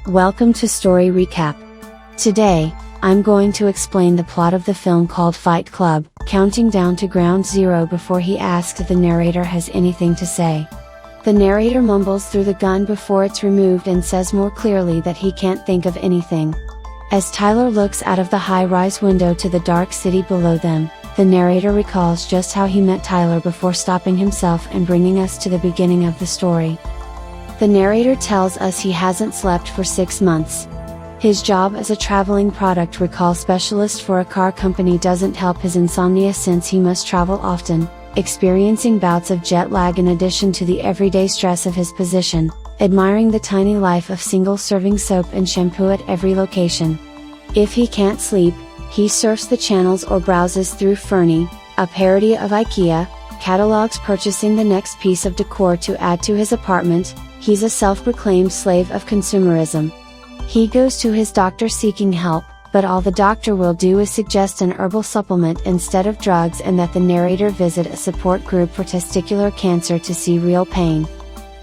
Welcome to Story Recap. Today, I'm going to explain the plot of the film called Fight Club, counting down to ground zero before he asks if the narrator has anything to say. The narrator mumbles through the gun before it's removed and says more clearly that he can't think of anything. As Tyler looks out of the high-rise window to the dark city below them, the narrator recalls just how he met Tyler before stopping himself and bringing us to the beginning of the story. The narrator tells us he hasn't slept for 6 months. His job as a traveling product recall specialist for a car company doesn't help his insomnia since he must travel often, experiencing bouts of jet lag in addition to the everyday stress of his position, admiring the tiny life of single-serving soap and shampoo at every location. If he can't sleep, he surfs the channels or browses through Fernie, a parody of IKEA, catalogs purchasing the next piece of decor to add to his apartment. He's a self-proclaimed slave of consumerism. He goes to his doctor seeking help, but all the doctor will do is suggest an herbal supplement instead of drugs and that the narrator visit a support group for testicular cancer to see real pain.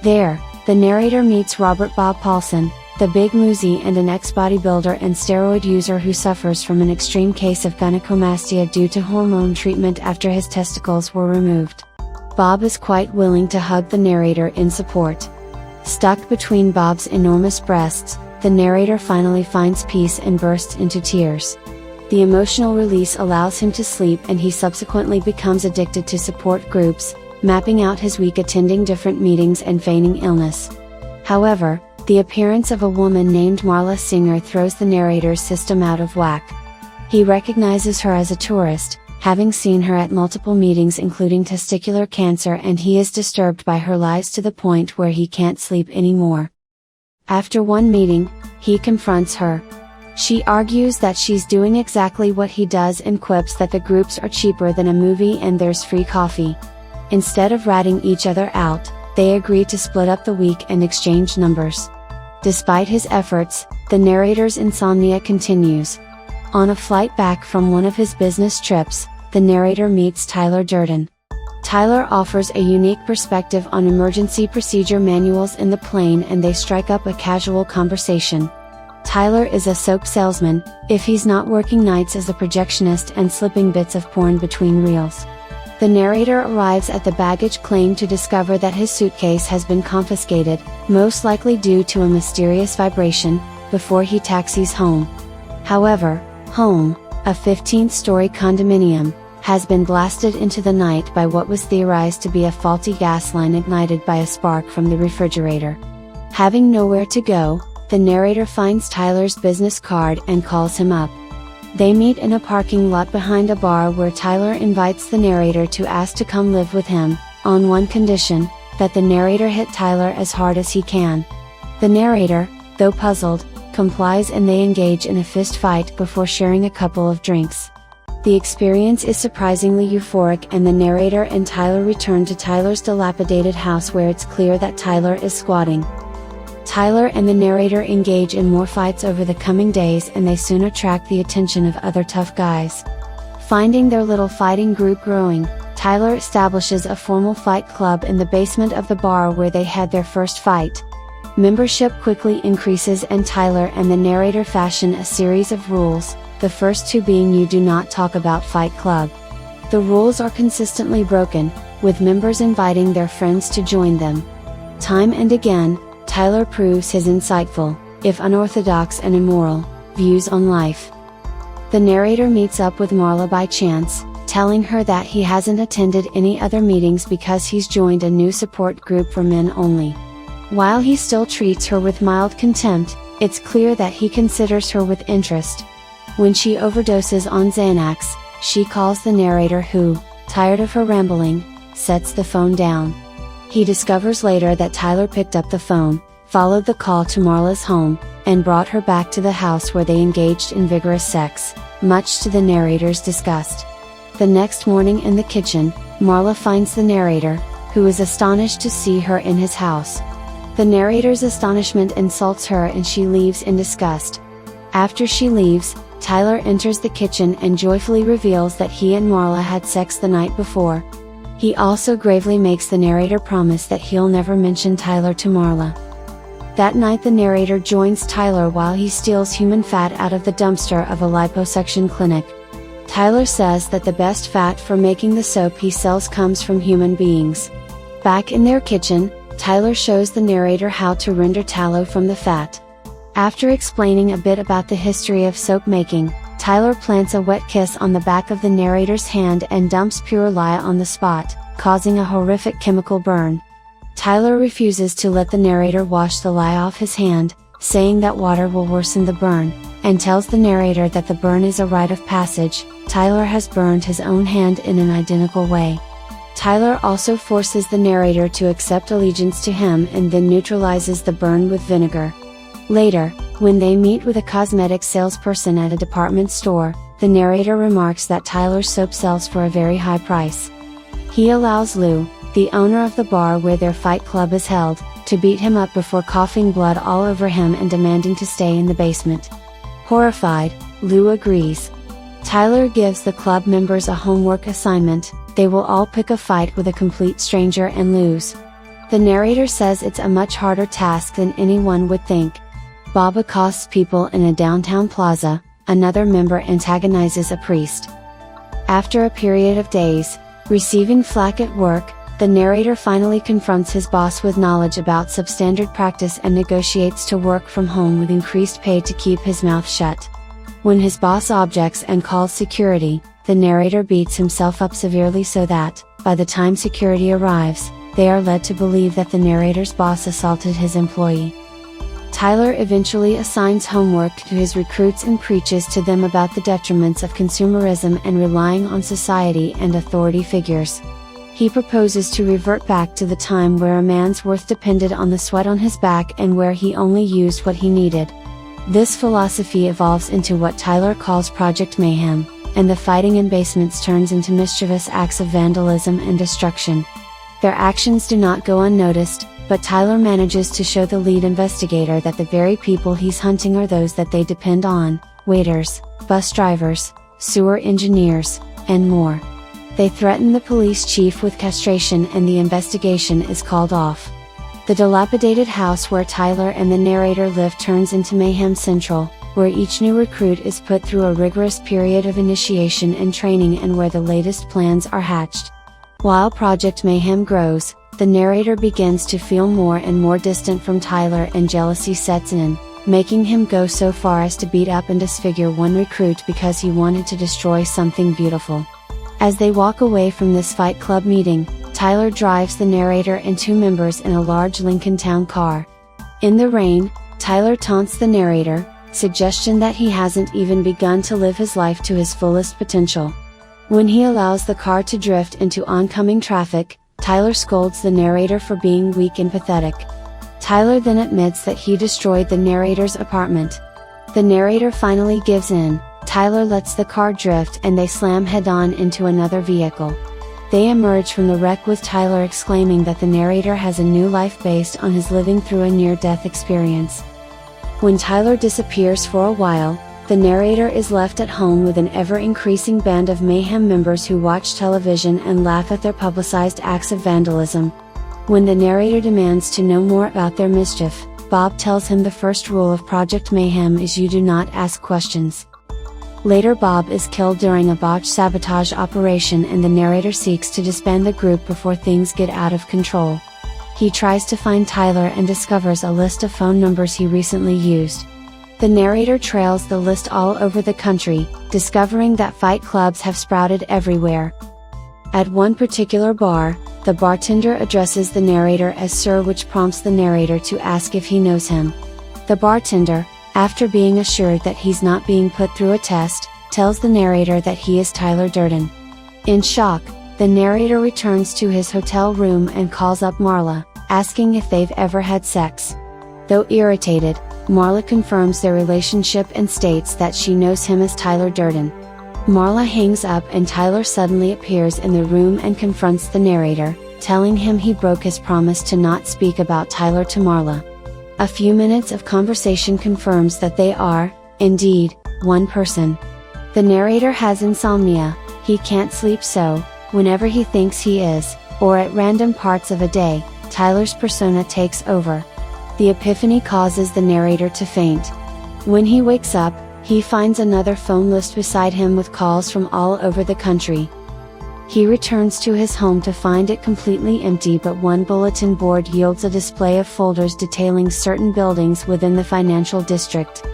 There, the narrator meets Robert Bob Paulson, the big moozy and an ex-bodybuilder and steroid user who suffers from an extreme case of gynecomastia due to hormone treatment after his testicles were removed. Bob is quite willing to hug the narrator in support. Stuck between Bob's enormous breasts, the narrator finally finds peace and bursts into tears. The emotional release allows him to sleep and he subsequently becomes addicted to support groups, mapping out his week attending different meetings and feigning illness. However, the appearance of a woman named Marla Singer throws the narrator's system out of whack. He recognizes her as a tourist, having seen her at multiple meetings including testicular cancer, and he is disturbed by her lies to the point where he can't sleep anymore. After one meeting, he confronts her. She argues that she's doing exactly what he does and quips that the groups are cheaper than a movie and there's free coffee. Instead of ratting each other out, they agree to split up the week and exchange numbers. Despite his efforts, the narrator's insomnia continues. On a flight back from one of his business trips, the narrator meets Tyler Durden. Tyler offers a unique perspective on emergency procedure manuals in the plane and they strike up a casual conversation. Tyler is a soap salesman, if he's not working nights as a projectionist and slipping bits of porn between reels. The narrator arrives at the baggage claim to discover that his suitcase has been confiscated, most likely due to a mysterious vibration, before he taxis home. However, home, a 15th-story condominium, has been blasted into the night by what was theorized to be a faulty gas line ignited by a spark from the refrigerator. Having nowhere to go, the narrator finds Tyler's business card and calls him up. They meet in a parking lot behind a bar where Tyler invites the narrator to ask to come live with him, on one condition, that the narrator hit Tyler as hard as he can. The narrator, though puzzled, complies and they engage in a fist fight before sharing a couple of drinks. The experience is surprisingly euphoric and the narrator and Tyler return to Tyler's dilapidated house where it's clear that Tyler is squatting. Tyler and the narrator engage in more fights over the coming days and they soon attract the attention of other tough guys. Finding their little fighting group growing, Tyler establishes a formal fight club in the basement of the bar where they had their first fight. Membership quickly increases and Tyler and the narrator fashion a series of rules, the first two being you do not talk about Fight Club. The rules are consistently broken, with members inviting their friends to join them. Time and again, Tyler proves his insightful, if unorthodox and immoral, views on life. The narrator meets up with Marla by chance, telling her that he hasn't attended any other meetings because he's joined a new support group for men only. While he still treats her with mild contempt, it's clear that he considers her with interest. When she overdoses on Xanax, she calls the narrator who, tired of her rambling, sets the phone down. He discovers later that Tyler picked up the phone, followed the call to Marla's home, and brought her back to the house where they engaged in vigorous sex, much to the narrator's disgust. The next morning in the kitchen, Marla finds the narrator, who is astonished to see her in his house. The narrator's astonishment insults her and she leaves in disgust. After she leaves, Tyler enters the kitchen and joyfully reveals that he and Marla had sex the night before. He also gravely makes the narrator promise that he'll never mention Tyler to Marla. That night the narrator joins Tyler while he steals human fat out of the dumpster of a liposuction clinic. Tyler says that the best fat for making the soap he sells comes from human beings. Back in their kitchen, Tyler shows the narrator how to render tallow from the fat. After explaining a bit about the history of soap making, Tyler plants a wet kiss on the back of the narrator's hand and dumps pure lye on the spot, causing a horrific chemical burn. Tyler refuses to let the narrator wash the lye off his hand, saying that water will worsen the burn, and tells the narrator that the burn is a rite of passage. Tyler has burned his own hand in an identical way. Tyler also forces the narrator to accept allegiance to him and then neutralizes the burn with vinegar. Later, when they meet with a cosmetic salesperson at a department store, the narrator remarks that Tyler's soap sells for a very high price. He allows Lou, the owner of the bar where their fight club is held, to beat him up before coughing blood all over him and demanding to stay in the basement. Horrified, Lou agrees. Tyler gives the club members a homework assignment: they will all pick a fight with a complete stranger and lose. The narrator says it's a much harder task than anyone would think. Bob accosts people in a downtown plaza, another member antagonizes a priest. After a period of days, receiving flack at work, the narrator finally confronts his boss with knowledge about substandard practice and negotiates to work from home with increased pay to keep his mouth shut. When his boss objects and calls security, the narrator beats himself up severely so that, by the time security arrives, they are led to believe that the narrator's boss assaulted his employee. Tyler eventually assigns homework to his recruits and preaches to them about the detriments of consumerism and relying on society and authority figures. He proposes to revert back to the time where a man's worth depended on the sweat on his back and where he only used what he needed. This philosophy evolves into what Tyler calls Project Mayhem, and the fighting in basements turns into mischievous acts of vandalism and destruction. Their actions do not go unnoticed, but Tyler manages to show the lead investigator that the very people he's hunting are those that they depend on: waiters, bus drivers, sewer engineers, and more. They threaten the police chief with castration and the investigation is called off. The dilapidated house where Tyler and the narrator live turns into Mayhem Central, where each new recruit is put through a rigorous period of initiation and training and where the latest plans are hatched. While Project Mayhem grows, the narrator begins to feel more and more distant from Tyler and jealousy sets in, making him go so far as to beat up and disfigure one recruit because he wanted to destroy something beautiful. As they walk away from this fight club meeting, Tyler drives the narrator and two members in a large Lincoln Town car. In the rain, Tyler taunts the narrator, suggestion that he hasn't even begun to live his life to his fullest potential. When he allows the car to drift into oncoming traffic, Tyler scolds the narrator for being weak and pathetic. Tyler then admits that he destroyed the narrator's apartment. The narrator finally gives in. Tyler lets the car drift and they slam head-on into another vehicle. They emerge from the wreck with Tyler exclaiming that the narrator has a new life based on his living through a near-death experience. When Tyler disappears for a while, the narrator is left at home with an ever-increasing band of Mayhem members who watch television and laugh at their publicized acts of vandalism. When the narrator demands to know more about their mischief, Bob tells him the first rule of Project Mayhem is you do not ask questions. Later Bob is killed during a botched sabotage operation and the narrator seeks to disband the group before things get out of control. He tries to find Tyler and discovers a list of phone numbers he recently used. The narrator trails the list all over the country, discovering that fight clubs have sprouted everywhere. At one particular bar, the bartender addresses the narrator as Sir, which prompts the narrator to ask if he knows him. The bartender, after being assured that he's not being put through a test, tells the narrator that he is Tyler Durden. In shock, the narrator returns to his hotel room and calls up Marla, asking if they've ever had sex. Though irritated, Marla confirms their relationship and states that she knows him as Tyler Durden. Marla hangs up and Tyler suddenly appears in the room and confronts the narrator, telling him he broke his promise to not speak about Tyler to Marla. A few minutes of conversation confirms that they are, indeed, one person. The narrator has insomnia, he can't sleep, so, whenever he thinks he is, or at random parts of a day, Tyler's persona takes over. The epiphany causes the narrator to faint. When he wakes up, he finds another phone list beside him with calls from all over the country. He returns to his home to find it completely empty, but one bulletin board yields a display of folders detailing certain buildings within the financial district.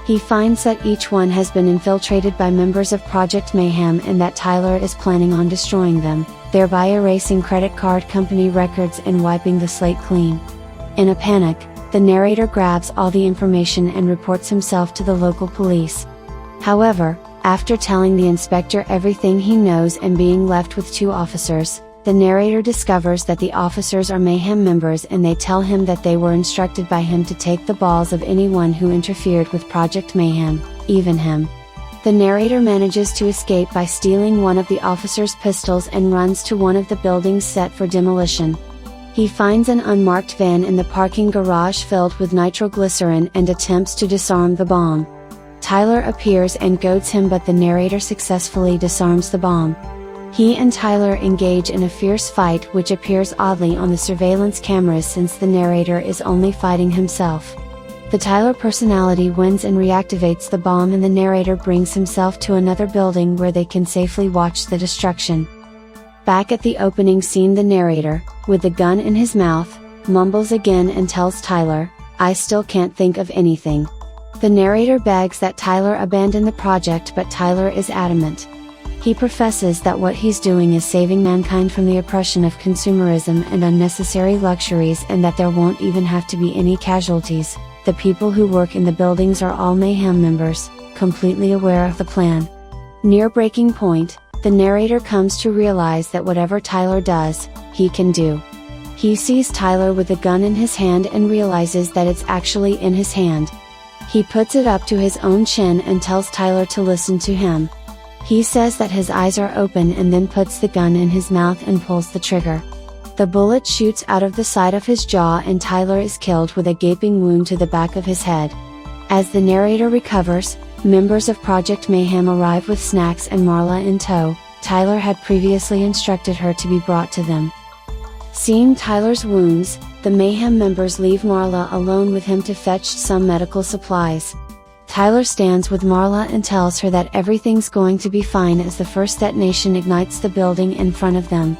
He finds that each one has been infiltrated by members of Project Mayhem and that Tyler is planning on destroying them, thereby erasing credit card company records and wiping the slate clean. In a panic, the narrator grabs all the information and reports himself to the local police. However, after telling the inspector everything he knows and being left with 2 officers, the narrator discovers that the officers are Mayhem members and they tell him that they were instructed by him to take the balls of anyone who interfered with Project Mayhem, even him. The narrator manages to escape by stealing one of the officers' pistols and runs to one of the buildings set for demolition. He finds an unmarked van in the parking garage filled with nitroglycerin and attempts to disarm the bomb. Tyler appears and goads him, but the narrator successfully disarms the bomb. He and Tyler engage in a fierce fight which appears oddly on the surveillance cameras since the narrator is only fighting himself. The Tyler personality wins and reactivates the bomb, and the narrator brings himself to another building where they can safely watch the destruction. Back at the opening scene, the narrator, with the gun in his mouth, mumbles again and tells Tyler, "I still can't think of anything." The narrator begs that Tyler abandon the project, but Tyler is adamant. He professes that what he's doing is saving mankind from the oppression of consumerism and unnecessary luxuries, and that there won't even have to be any casualties. The people who work in the buildings are all Mayhem members, completely aware of the plan. Near breaking point, the narrator comes to realize that whatever Tyler does, he can do. He sees Tyler with a gun in his hand and realizes that it's actually in his hand. He puts it up to his own chin and tells Tyler to listen to him. He says that his eyes are open and then puts the gun in his mouth and pulls the trigger. The bullet shoots out of the side of his jaw and Tyler is killed with a gaping wound to the back of his head. As the narrator recovers, members of Project Mayhem arrive with snacks and Marla in tow. Tyler had previously instructed her to be brought to them. Seeing Tyler's wounds, the Mayhem members leave Marla alone with him to fetch some medical supplies. Tyler stands with Marla and tells her that everything's going to be fine as the first detonation ignites the building in front of them.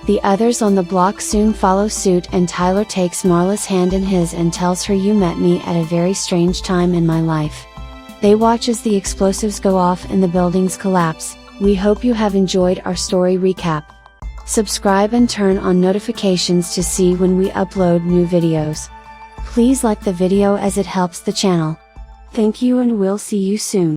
The others on the block soon follow suit and Tyler takes Marla's hand in his and tells her, "You met me at a very strange time in my life." They watch as the explosives go off and the buildings collapse. We hope you have enjoyed our story recap. Subscribe and turn on notifications to see when we upload new videos. Please like the video as it helps the channel. Thank you and we'll see you soon.